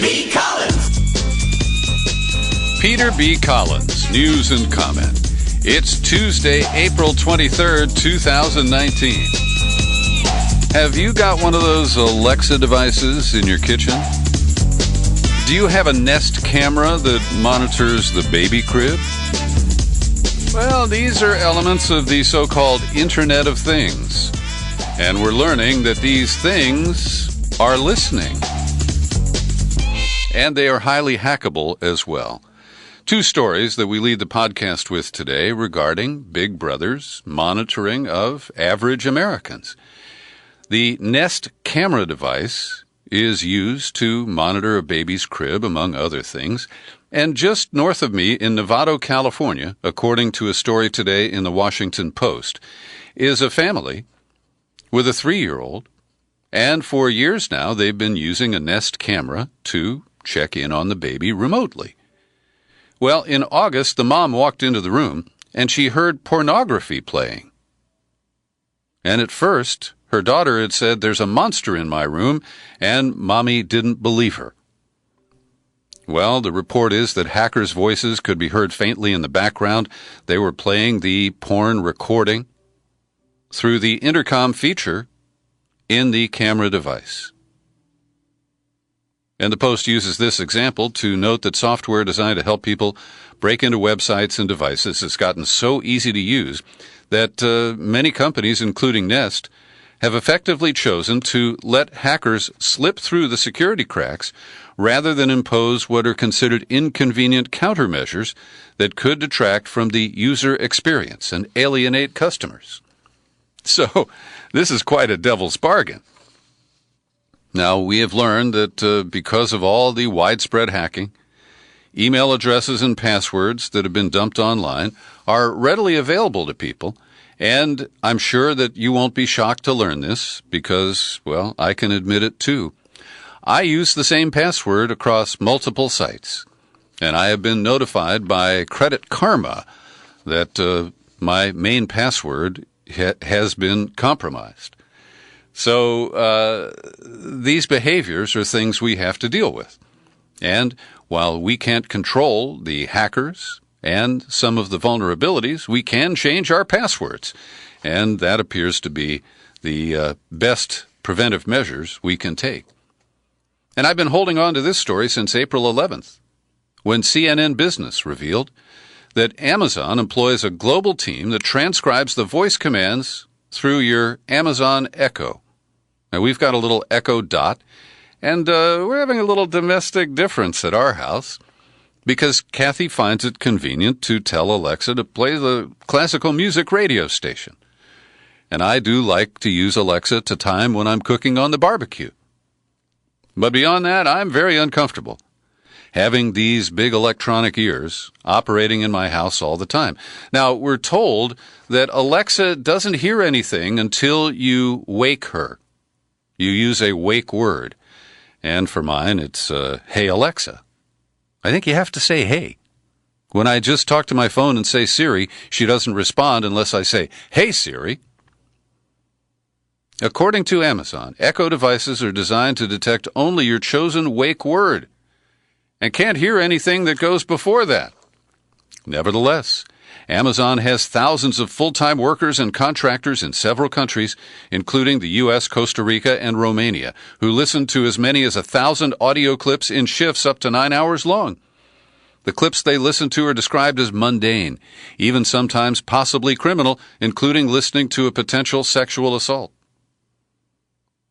B. Collins. Peter B. Collins, News and Comment. It's Tuesday, April 23rd, 2019. Have you got one of those Alexa devices in your kitchen? Do you have a Nest camera that monitors the baby crib? Well, these are elements of the so-called Internet of Things. And we're learning that these things are listening. And they are highly hackable as well. Two stories that we lead the podcast with today regarding Big Brother's monitoring of average Americans. The Nest camera device is used to monitor a baby's crib, among other things. And just north of me in Novato, California, according to a story today in the Washington Post, is a family with a 3-year-old. And for years now, they've been using a Nest camera to check in on the baby remotely. Well, in August, the mom walked into the room and she heard pornography playing. And at first, her daughter had said, "There's a monster in my room," and Mommy didn't believe her. Well, the report is that hackers' voices could be heard faintly in the background. They were playing the porn recording through the intercom feature in the camera device. And the Post uses this example to note that software designed to help people break into websites and devices has gotten so easy to use that many companies, including Nest, have effectively chosen to let hackers slip through the security cracks rather than impose what are considered inconvenient countermeasures that could detract from the user experience and alienate customers. So, this is quite a devil's bargain. Now, we have learned that because of all the widespread hacking, email addresses and passwords that have been dumped online are readily available to people, and I'm sure that you won't be shocked to learn this because, well, I can admit it too. I use the same password across multiple sites, and I have been notified by Credit Karma that my main password has been compromised. So these behaviors are things we have to deal with. And while we can't control the hackers and some of the vulnerabilities, we can change our passwords. And that appears to be the best preventive measures we can take. And I've been holding on to this story since April 11th, when CNN Business revealed that Amazon employs a global team that transcribes the voice commands through your Amazon Echo. Now, we've got a little Echo Dot, and we're having a little domestic difference at our house because Kathy finds it convenient to tell Alexa to play the classical music radio station. And I do like to use Alexa to time when I'm cooking on the barbecue. But beyond that, I'm very uncomfortable having these big electronic ears operating in my house all the time. Now, we're told that Alexa doesn't hear anything until you wake her. You use a wake word. And for mine, it's, "Hey, Alexa." I think you have to say, "Hey." When I just talk to my phone and say, "Siri," she doesn't respond unless I say, "Hey, Siri." According to Amazon, Echo devices are designed to detect only your chosen wake word and can't hear anything that goes before that. Nevertheless, Amazon has thousands of full-time workers and contractors in several countries, including the U.S., Costa Rica, and Romania, who listen to as many as 1,000 audio clips in shifts up to 9 hours long. The clips they listen to are described as mundane, even sometimes possibly criminal, including listening to a potential sexual assault.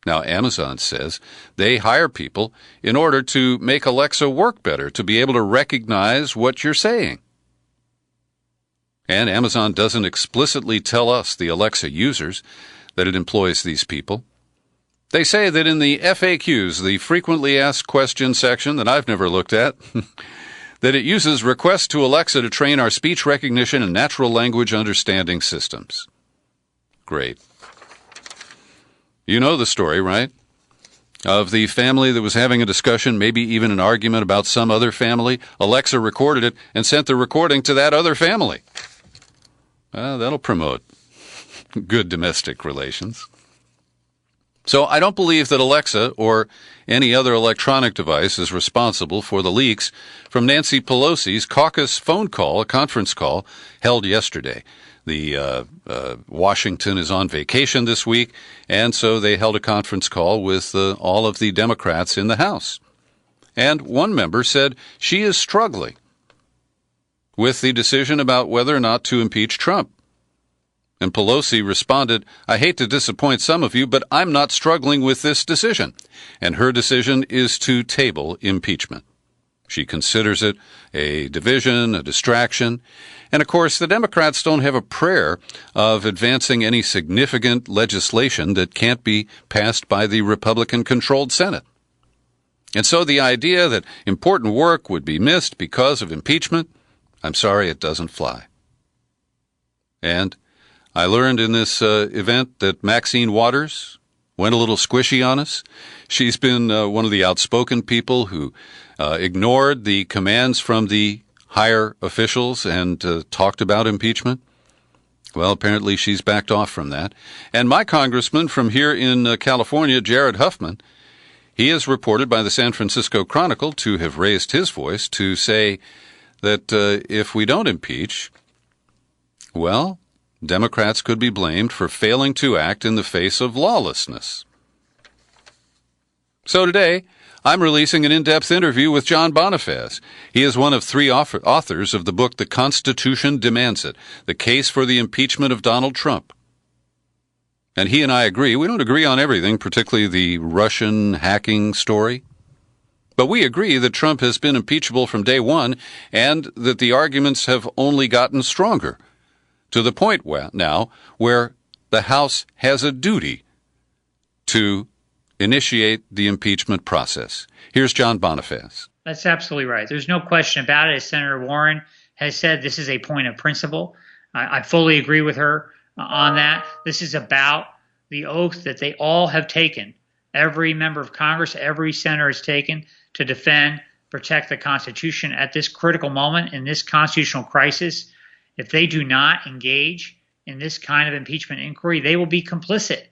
Now, Amazon says they hire people in order to make Alexa work better, to be able to recognize what you're saying. And Amazon doesn't explicitly tell us, the Alexa users, that it employs these people. They say that in the FAQs, the frequently asked questions section that I've never looked at, that it uses requests to Alexa to train our speech recognition and natural language understanding systems. Great. You know the story, right? Of the family that was having a discussion, maybe even an argument about some other family. Alexa recorded it and sent the recording to that other family. That'll promote good domestic relations. So I don't believe that Alexa or any other electronic device is responsible for the leaks from Nancy Pelosi's caucus phone call, a conference call held yesterday. Washington is on vacation this week, and so they held a conference call with all of the Democrats in the House. And one member said she is struggling with the decision about whether or not to impeach Trump. And Pelosi responded, "I hate to disappoint some of you, but I'm not struggling with this decision." And her decision is to table impeachment. She considers it a division, a distraction. And of course, the Democrats don't have a prayer of advancing any significant legislation that can't be passed by the Republican-controlled Senate. And so the idea that important work would be missed because of impeachment, I'm sorry, it doesn't fly. And I learned in this event that Maxine Waters went a little squishy on us. She's been one of the outspoken people who ignored the commands from the higher officials and talked about impeachment. Well, apparently she's backed off from that. And my congressman from here in California, Jared Huffman, he is reported by the San Francisco Chronicle to have raised his voice to say that if we don't impeach, well, Democrats could be blamed for failing to act in the face of lawlessness. So today, I'm releasing an in-depth interview with John Bonifaz. He is one of 3 authors of the book The Constitution Demands It, The Case for the Impeachment of Donald Trump. And he and I agree. We don't agree on everything, particularly the Russian hacking story. But we agree that Trump has been impeachable from day one and that the arguments have only gotten stronger, to the point now where the House has a duty to initiate the impeachment process. Here's John Bonifaz. That's absolutely right. There's no question about it. As Senator Warren has said, this is a point of principle. I fully agree with her on that. This is about the oath that they all have taken. Every member of Congress, every senator has taken to defend, protect the Constitution at this critical moment in this constitutional crisis. If they do not engage in this kind of impeachment inquiry, they will be complicit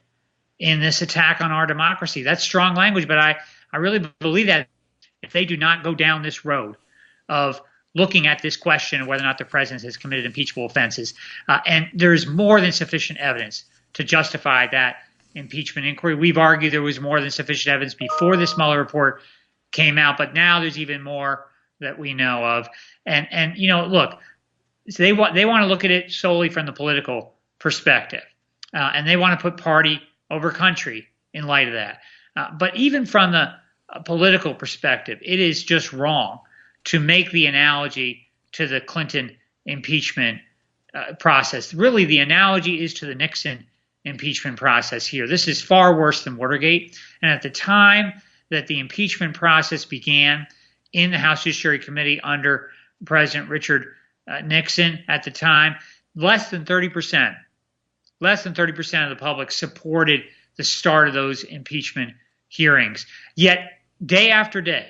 in this attack on our democracy. That's strong language, but I really believe that if they do not go down this road of looking at this question of whether or not the president has committed impeachable offenses, and there's more than sufficient evidence to justify that impeachment inquiry. We've argued there was more than sufficient evidence before this Mueller report came out, but now there's even more that we know of. And you know, look, so they want to look at it solely from the political perspective, and they want to put party over country in light of that. But even from the political perspective, it is just wrong to make the analogy to the Clinton impeachment process. Really, the analogy is to the Nixon impeachment process here. This is far worse than Watergate. And at the time that the impeachment process began in the House Judiciary Committee under President Richard Nixon at the time, less than 30% of the public supported the start of those impeachment hearings. Yet, day after day,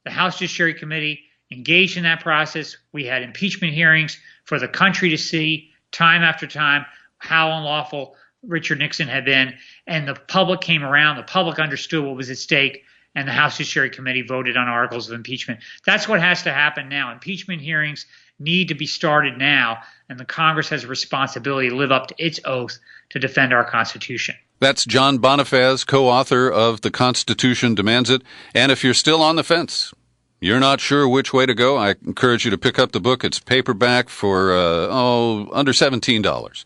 the House Judiciary Committee engaged in that process. We had impeachment hearings for the country to see time after time how unlawful Richard Nixon had been, and the public came around, the public understood what was at stake, and the House Judiciary Committee voted on articles of impeachment. That's what has to happen now. Impeachment hearings need to be started now, and the Congress has a responsibility to live up to its oath to defend our Constitution. That's John Bonifaz, co-author of The Constitution Demands It. And if you're still on the fence, you're not sure which way to go, I encourage you to pick up the book. It's paperback for under $17.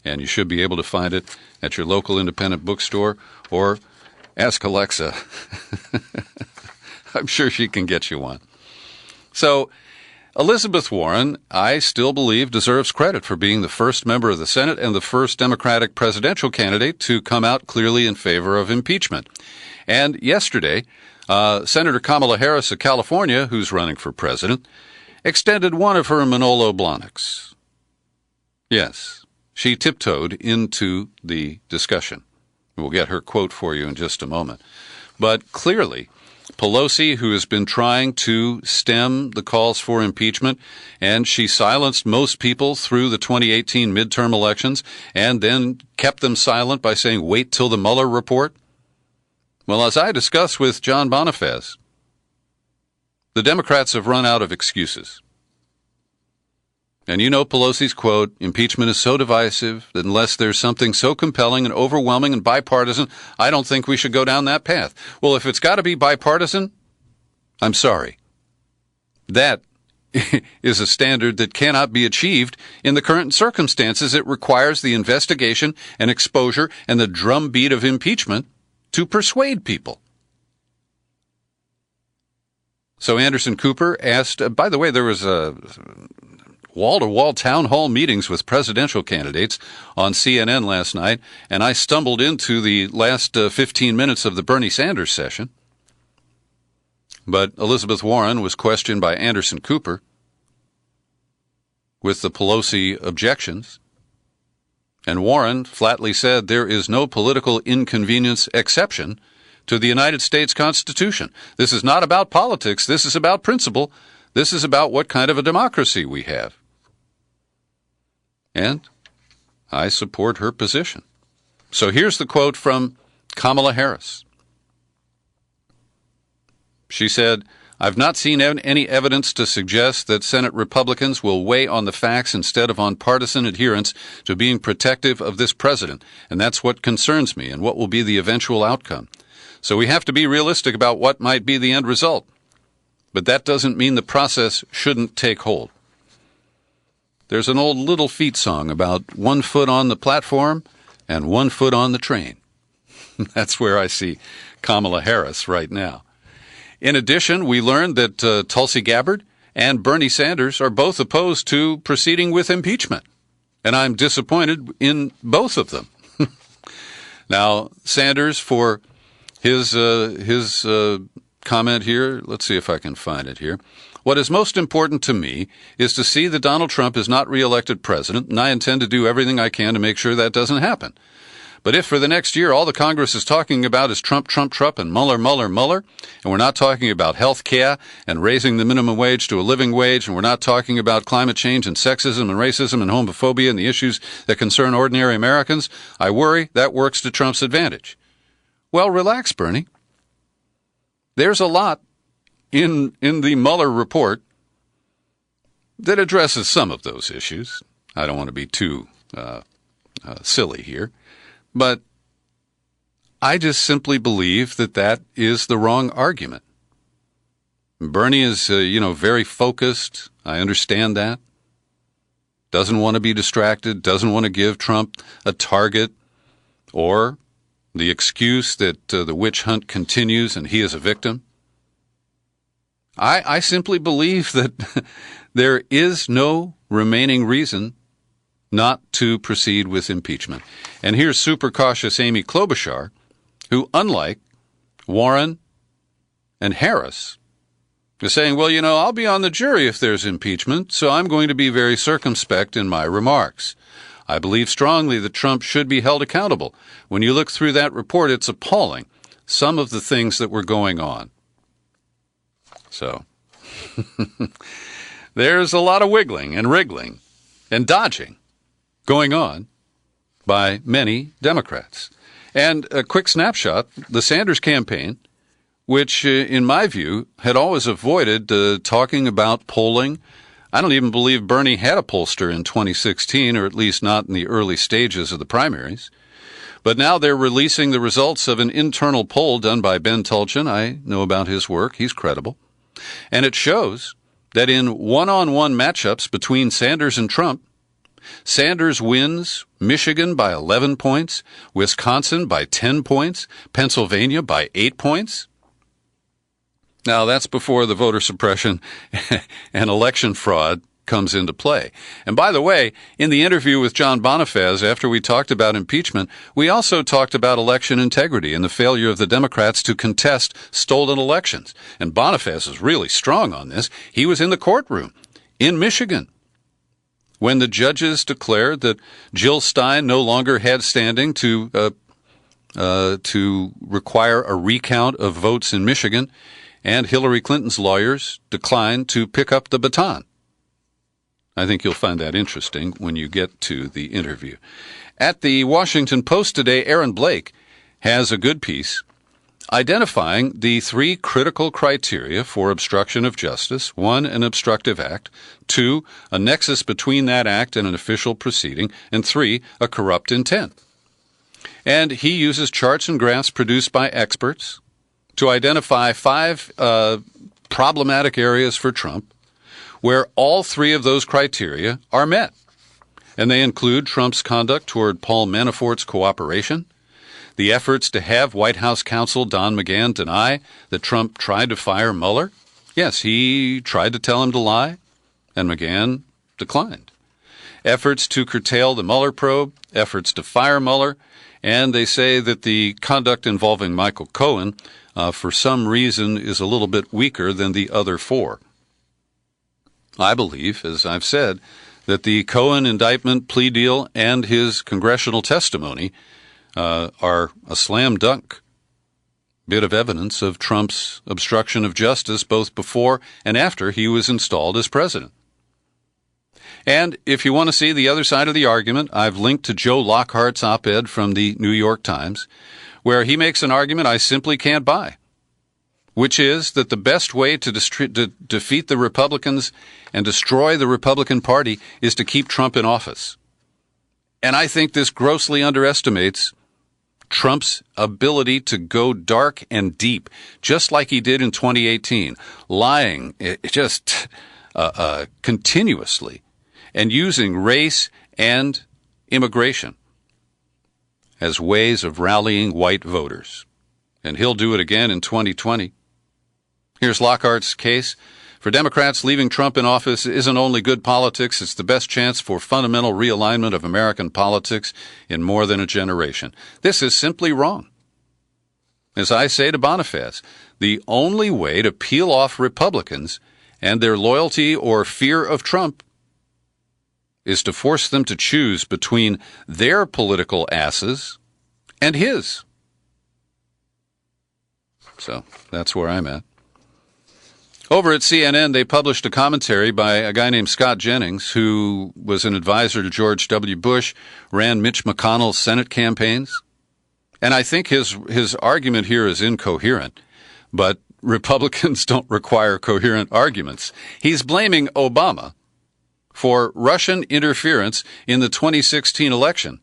And you should be able to find it at your local independent bookstore, or ask Alexa. I'm sure she can get you one. So Elizabeth Warren, I still believe, deserves credit for being the first member of the Senate and the first Democratic presidential candidate to come out clearly in favor of impeachment. And yesterday, Senator Kamala Harris of California, who's running for president, extended one of her Manolo Blahniks. Yes, she tiptoed into the discussion. We'll get her quote for you in just a moment. But clearly, Pelosi, who has been trying to stem the calls for impeachment, and she silenced most people through the 2018 midterm elections and then kept them silent by saying, wait till the Mueller report. Well, as I discussed with John Bonifaz, the Democrats have run out of excuses. And you know Pelosi's quote, impeachment is so divisive that unless there's something so compelling and overwhelming and bipartisan, I don't think we should go down that path. Well, if it's got to be bipartisan, I'm sorry. That is a standard that cannot be achieved in the current circumstances. It requires the investigation and exposure and the drumbeat of impeachment to persuade people. So Anderson Cooper asked, by the way, there was a wall-to-wall town hall meetings with presidential candidates on CNN last night, and I stumbled into the last 15 minutes of the Bernie Sanders session. But Elizabeth Warren was questioned by Anderson Cooper with the Pelosi objections, and Warren flatly said there is no political inconvenience exception to the United States Constitution. This is not about politics. This is about principle. This is about what kind of a democracy we have. And I support her position. So here's the quote from Kamala Harris. She said, I've not seen any evidence to suggest that Senate Republicans will weigh on the facts instead of on partisan adherence to being protective of this president, and that's what concerns me and what will be the eventual outcome. So we have to be realistic about what might be the end result. But that doesn't mean the process shouldn't take hold. There's an old Little Feat song about 1 foot on the platform and 1 foot on the train. That's where I see Kamala Harris right now. In addition, we learned that Tulsi Gabbard and Bernie Sanders are both opposed to proceeding with impeachment. And I'm disappointed in both of them. Now, Sanders, for his comment here, let's see if I can find it here. What is most important to me is to see that Donald Trump is not reelected president, and I intend to do everything I can to make sure that doesn't happen. But if for the next year all the Congress is talking about is Trump, Trump, Trump, and Mueller, Mueller, Mueller, and we're not talking about health care and raising the minimum wage to a living wage, and we're not talking about climate change and sexism and racism and homophobia and the issues that concern ordinary Americans, I worry that works to Trump's advantage. Well, relax, Bernie. There's a lot in the Mueller report that addresses some of those issues. I don't want to be too silly here. But I just simply believe that that is the wrong argument. Bernie is, very focused. I understand that. Doesn't want to be distracted, doesn't want to give Trump a target or the excuse that the witch hunt continues and he is a victim. I simply believe that there is no remaining reason not to proceed with impeachment. And here's super cautious Amy Klobuchar, who, unlike Warren and Harris, is saying, well, I'll be on the jury if there's impeachment, so I'm going to be very circumspect in my remarks. I believe strongly that Trump should be held accountable. When you look through that report, it's appalling, some of the things that were going on. So, there's a lot of wiggling and wriggling and dodging going on by many Democrats. And a quick snapshot, the Sanders campaign, which in my view had always avoided talking about polling. I don't even believe Bernie had a pollster in 2016, or at least not in the early stages of the primaries. But now they're releasing the results of an internal poll done by Ben Tulchin. I know about his work. He's credible. And it shows that in one-on-one matchups between Sanders and Trump, Sanders wins Michigan by 11 points, Wisconsin by 10 points, Pennsylvania by 8 points. Now, that's before the voter suppression and election fraud comes into play. And by the way, in the interview with John Bonifaz, after we talked about impeachment, we also talked about election integrity and the failure of the Democrats to contest stolen elections. And Bonifaz is really strong on this. He was in the courtroom in Michigan when the judges declared that Jill Stein no longer had standing to require a recount of votes in Michigan, and Hillary Clinton's lawyers declined to pick up the baton. I think you'll find that interesting when you get to the interview. At the Washington Post today, Aaron Blake has a good piece identifying the three critical criteria for obstruction of justice: 1, an obstructive act; 2, a nexus between that act and an official proceeding; and 3, a corrupt intent. And he uses charts and graphs produced by experts to identify 5 problematic areas for Trump where all 3 of those criteria are met. And they include Trump's conduct toward Paul Manafort's cooperation, the efforts to have White House counsel Don McGahn deny that Trump tried to fire Mueller. Yes, he tried to tell him to lie, and McGahn declined. Efforts to curtail the Mueller probe, efforts to fire Mueller, and they say that the conduct involving Michael Cohen, for some reason, is a little bit weaker than the other 4. I believe, as I've said, that the Cohen indictment, plea deal, and his congressional testimony are a slam dunk bit of evidence of Trump's obstruction of justice both before and after he was installed as president. And if you want to see the other side of the argument, I've linked to Joe Lockhart's op-ed from the New York Times, where he makes an argument I simply can't buy, which is that the best way to defeat the Republicans and destroy the Republican Party is to keep Trump in office. And I think this grossly underestimates Trump's ability to go dark and deep, just like he did in 2018, lying just continuously and using race and immigration as ways of rallying white voters. And he'll do it again in 2020. Here's Lockhart's case. For Democrats, leaving Trump in office isn't only good politics, it's the best chance for fundamental realignment of American politics in more than a generation. This is simply wrong. As I say to Boniface, the only way to peel off Republicans and their loyalty or fear of Trump is to force them to choose between their political asses and his. So that's where I'm at. Over at CNN, they published a commentary by a guy named Scott Jennings, who was an advisor to George W. Bush, ran Mitch McConnell's Senate campaigns. And I think his argument here is incoherent, but Republicans don't require coherent arguments. He's blaming Obama for Russian interference in the 2016 election,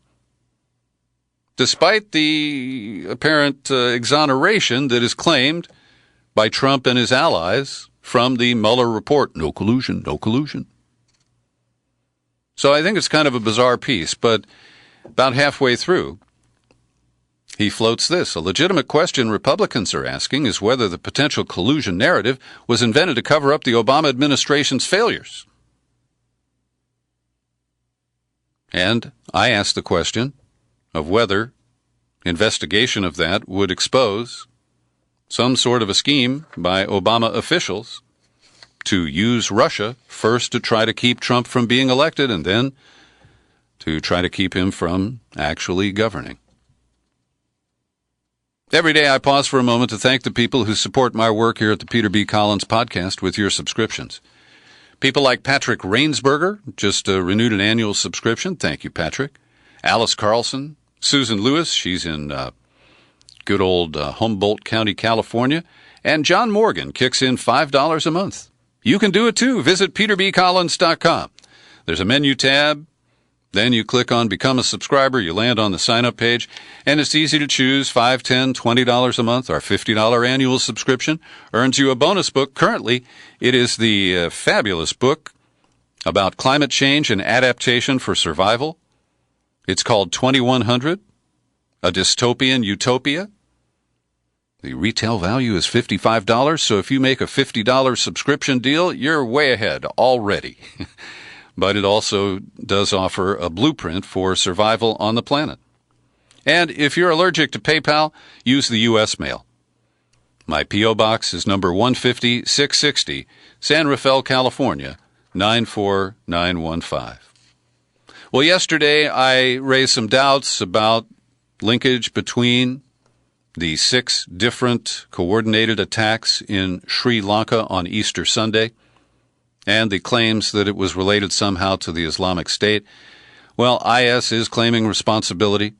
despite the apparent exoneration that is claimed by Trump and his allies from the Mueller report. No collusion, no collusion. So I think it's kind of a bizarre piece, but about halfway through, he floats this. A legitimate question Republicans are asking is whether the potential collusion narrative was invented to cover up the Obama administration's failures. And I ask the question of whether investigation of that would expose some sort of a scheme by Obama officials to use Russia first to try to keep Trump from being elected and then to try to keep him from actually governing. Every day I pause for a moment to thank the people who support my work here at the Peter B. Collins Podcast with your subscriptions. People like Patrick Rainsberger just renewed an annual subscription. Thank you, Patrick. Alice Carlson, Susan Lewis, she's in good old Humboldt County, California. And John Morgan kicks in $5 a month. You can do it too. Visit peterbcollins.com. There's a menu tab. Then you click on Become a Subscriber. You land on the sign-up page. And it's easy to choose $5, $10, $20 a month. Our $50 annual subscription earns you a bonus book. Currently, it is the fabulous book about climate change and adaptation for survival. It's called 2100, A Dystopian Utopia. The retail value is $55, so if you make a $50 subscription deal, you're way ahead already. But it also does offer a blueprint for survival on the planet. And if you're allergic to PayPal, use the U.S. mail. My P.O. Box is number 150-660, San Rafael, California, 94915. Well, yesterday I raised some doubts about linkage between the 6 different coordinated attacks in Sri Lanka on Easter Sunday and the claims that it was related somehow to the Islamic State. Well, IS is claiming responsibility,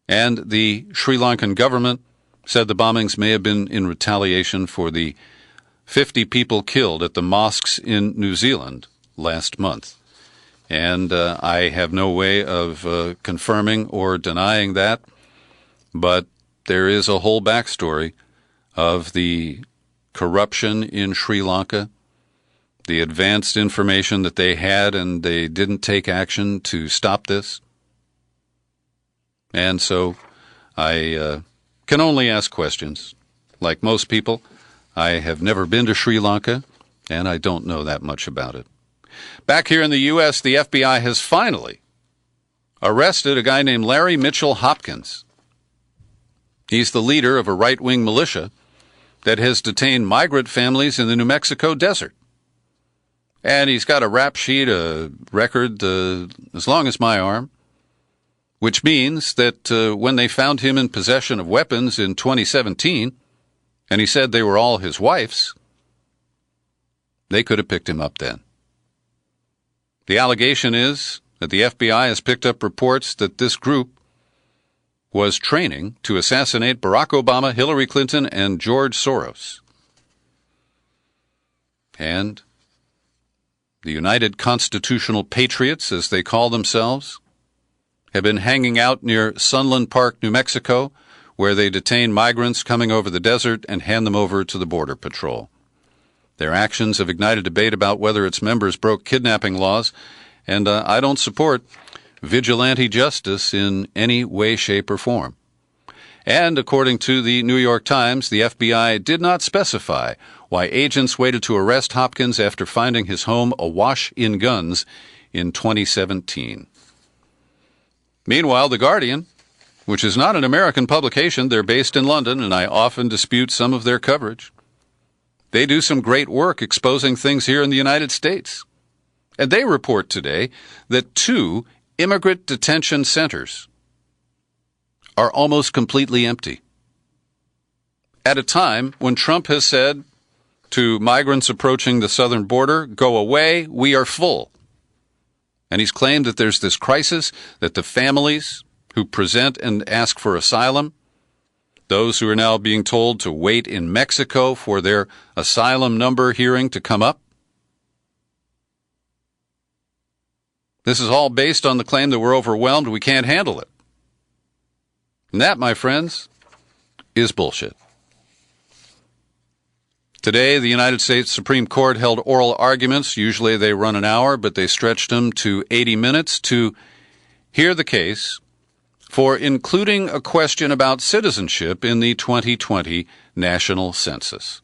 and the Sri Lankan government said the bombings may have been in retaliation for the 50 people killed at the mosques in New Zealand last month. And I have no way of confirming or denying that, but there is a whole backstory of the corruption in Sri Lanka, the advanced information that they had, and they didn't take action to stop this. And so I can only ask questions. Like most people, I have never been to Sri Lanka, and I don't know that much about it. Back here in the U.S., the FBI has finally arrested a guy named Larry Mitchell Hopkins. He's the leader of a right-wing militia that has detained migrant families in the New Mexico desert. And he's got a rap sheet, a record as long as my arm, which means that when they found him in possession of weapons in 2017, and he said they were all his wife's, they could have picked him up then. The allegation is that the FBI has picked up reports that this group was training to assassinate Barack Obama, Hillary Clinton, and George Soros. And the United Constitutional Patriots, as they call themselves, have been hanging out near Sunland Park, New Mexico, where they detain migrants coming over the desert and hand them over to the Border Patrol. Their actions have ignited debate about whether its members broke kidnapping laws, and I don't support vigilante justice in any way, shape, or form. And according to the New York Times, the FBI did not specify why agents waited to arrest Hopkins after finding his home awash in guns in 2017. Meanwhile, The Guardian, which is not an American publication, they're based in London, and I often dispute some of their coverage. They do some great work exposing things here in the United States. And they report today that 2 immigrant detention centers are almost completely empty. At a time when Trump has said to migrants approaching the southern border, "Go away, we are full." And he's claimed that there's this crisis, that the families who present and ask for asylum, those who are now being told to wait in Mexico for their asylum number hearing to come up. This is all based on the claim that we're overwhelmed, we can't handle it. And that, my friends, is bullshit. Today, the United States Supreme Court held oral arguments. Usually they run an hour, but they stretched them to 80 minutes to hear the case for including a question about citizenship in the 2020 national census.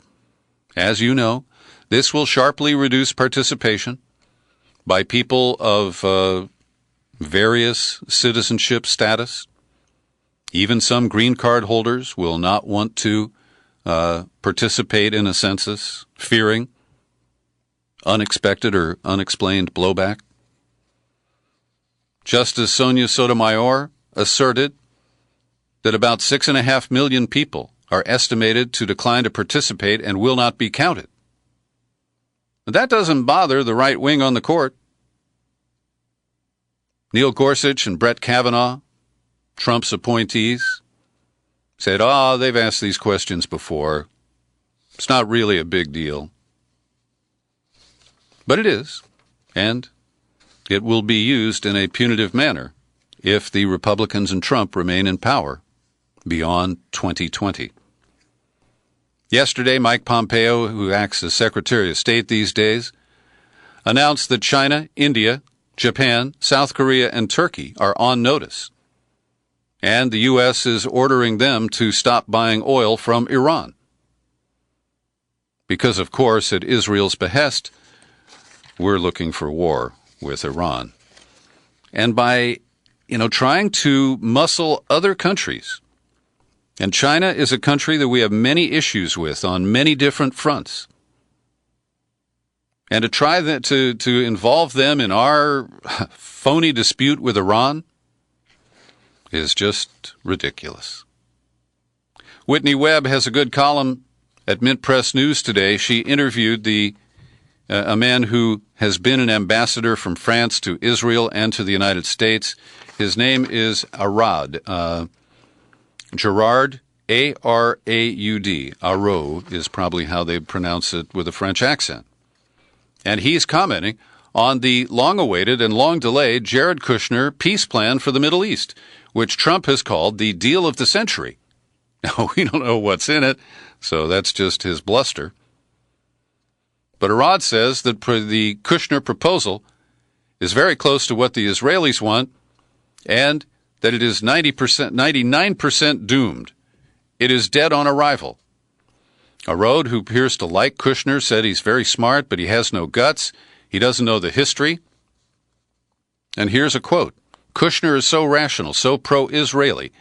As you know, this will sharply reduce participation by people of various citizenship status. Even some green card holders will not want to participate in a census, fearing unexpected or unexplained blowback. Justice Sonia Sotomayor asserted that about 6.5 million people are estimated to decline to participate and will not be counted. But that doesn't bother the right wing on the court. Neil Gorsuch and Brett Kavanaugh, Trump's appointees, said, they've asked these questions before. It's not really a big deal. But it is, and it will be used in a punitive manner if the Republicans and Trump remain in power beyond 2020. Yesterday, Mike Pompeo, who acts as Secretary of State these days, announced that China, India, Japan, South Korea, and Turkey are on notice, and the U.S. is ordering them to stop buying oil from Iran. Because, of course, at Israel's behest, we're looking for war with Iran. And by, trying to muscle other countries, and China is a country that we have many issues with on many different fronts, and to try to involve them in our phony dispute with Iran is just ridiculous. Whitney Webb has a good column at Mint Press News today. She interviewed a man who has been an ambassador from France to Israel and to the United States. His name is Gerard A-R-A-U-D. Araud is probably how they pronounce it with a French accent. And he's commenting on the long-awaited and long-delayed Jared Kushner peace plan for the Middle East, which Trump has called the deal of the century. Now, we don't know what's in it, so that's just his bluster. But Araud says that the Kushner proposal is very close to what the Israelis want, and that it is 99% doomed. It is dead on arrival. Araud, who appears to like Kushner, said he's very smart, but he has no guts. He doesn't know the history. And here's a quote. Kushner is so rational, so pro-Israeli,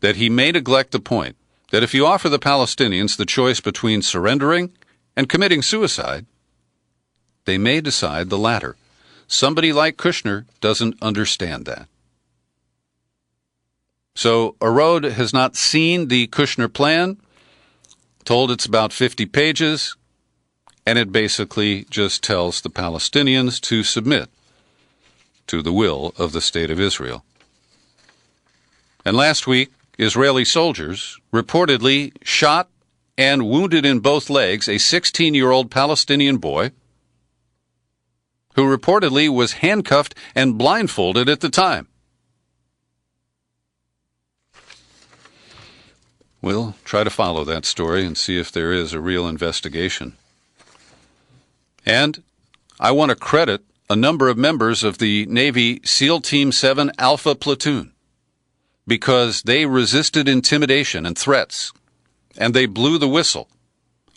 that he may neglect the point that if you offer the Palestinians the choice between surrendering and committing suicide, they may decide the latter. Somebody like Kushner doesn't understand that. So Araud has not seen the Kushner plan, told it's about 50 pages, and it basically just tells the Palestinians to submit to the will of the State of Israel. And last week, Israeli soldiers reportedly shot and wounded in both legs a 16-year-old Palestinian boy who reportedly was handcuffed and blindfolded at the time. We'll try to follow that story and see if there is a real investigation. And I want to credit a number of members of the Navy SEAL Team 7 Alpha Platoon because they resisted intimidation and threats, and they blew the whistle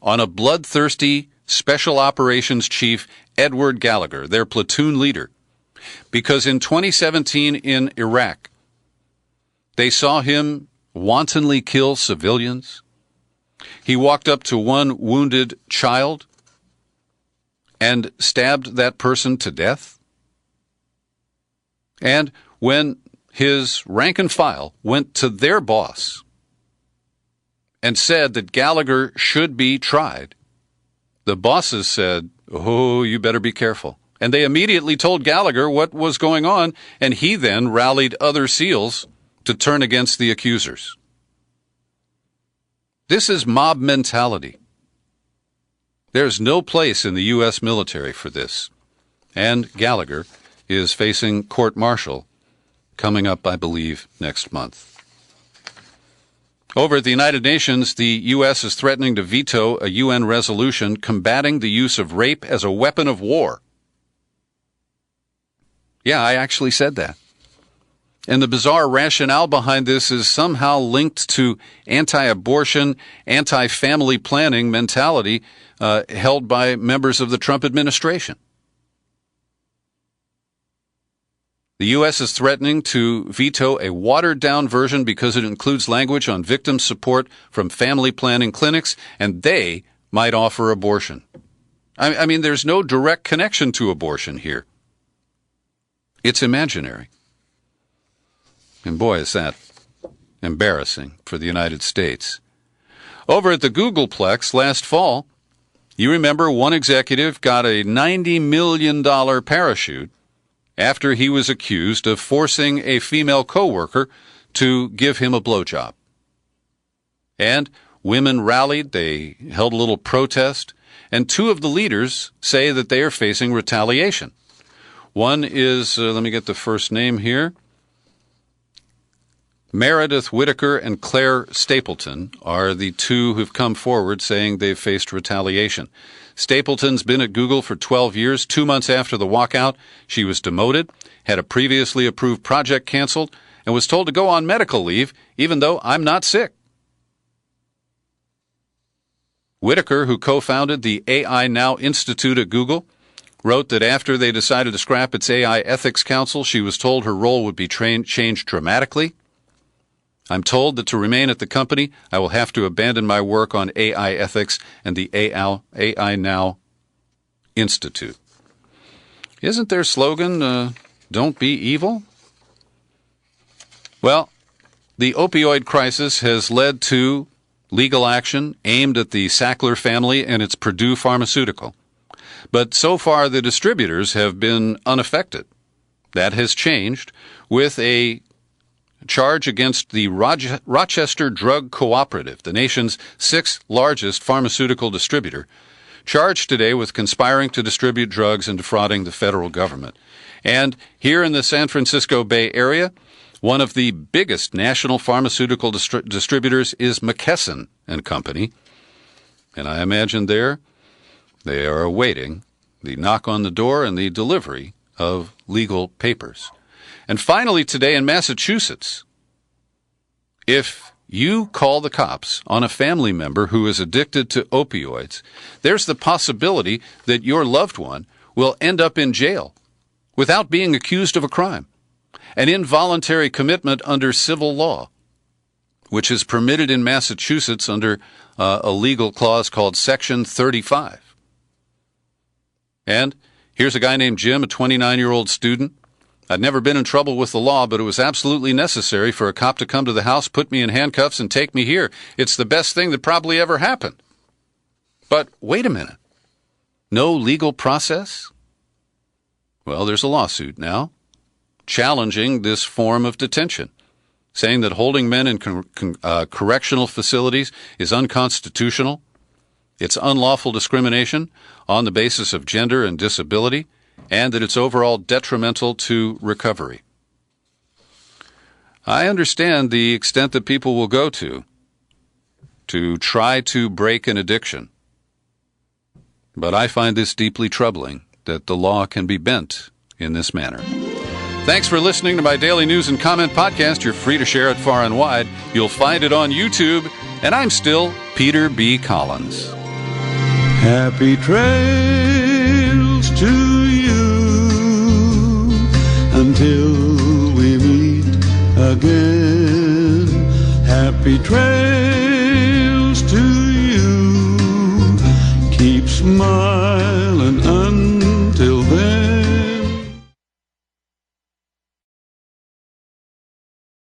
on a bloodthirsty Special Operations Chief Edward Gallagher, their platoon leader, because in 2017 in Iraq, they saw him wantonly kill civilians. He walked up to one wounded child and stabbed that person to death. And when his rank and file went to their boss and said that Gallagher should be tried, the bosses said, "Oh, you better be careful." And they immediately told Gallagher what was going on, and he then rallied other SEALs to turn against the accusers. This is mob mentality. There's no place in the U.S. military for this. And Gallagher is facing court-martial coming up, I believe, next month. Over at the United Nations, the U.S. is threatening to veto a UN resolution combating the use of rape as a weapon of war. Yeah, I actually said that. And the bizarre rationale behind this is somehow linked to anti-abortion, anti-family planning mentality held by members of the Trump administration. The U.S. is threatening to veto a watered-down version because it includes language on victim support from family planning clinics, and they might offer abortion. I mean, there's no direct connection to abortion here. It's imaginary. And boy, is that embarrassing for the United States. Over at the Googleplex last fall, you remember one executive got a $90 million parachute after he was accused of forcing a female coworker to give him a blowjob. And women rallied, they held a little protest, and two of the leaders say that they are facing retaliation. One is, let me get the first name here, Meredith Whitaker and Claire Stapleton are the two who've come forward saying they've faced retaliation. Stapleton's been at Google for 12 years. 2 months after the walkout, she was demoted, had a previously approved project canceled, and was told to go on medical leave, even though I'm not sick. Whitaker, who co-founded the AI Now Institute at Google, wrote that after they decided to scrap its AI Ethics Council, she was told her role would be changed dramatically. I'm told that to remain at the company, I will have to abandon my work on AI ethics and the AI Now Institute. Isn't their slogan, don't be evil? Well, the opioid crisis has led to legal action aimed at the Sackler family and its Purdue Pharmaceutical. But so far, the distributors have been unaffected. That has changed with a charge against the Rochester Drug Cooperative, the nation's sixth largest pharmaceutical distributor, charged today with conspiring to distribute drugs and defrauding the federal government. And here in the San Francisco Bay Area, one of the biggest national pharmaceutical distributors is McKesson and Company. And I imagine they are awaiting the knock on the door and the delivery of legal papers. And finally today in Massachusetts, if you call the cops on a family member who is addicted to opioids, there's the possibility that your loved one will end up in jail without being accused of a crime. An involuntary commitment under civil law, which is permitted in Massachusetts under a legal clause called Section 35. And here's a guy named Jim, a 29-year-old student. I'd never been in trouble with the law, but it was absolutely necessary for a cop to come to the house, put me in handcuffs, and take me here. It's the best thing that probably ever happened. But wait a minute. No legal process? Well, there's a lawsuit now challenging this form of detention, saying that holding men in correctional facilities is unconstitutional. It's unlawful discrimination on the basis of gender and disability, and that it's overall detrimental to recovery. I understand the extent that people will go to try to break an addiction. But I find this deeply troubling, that the law can be bent in this manner. Thanks for listening to my daily news and comment podcast. You're free to share it far and wide. You'll find it on YouTube, and I'm still Peter B. Collins. Happy trails to you until we meet again. Happy trails to you. Keep smiling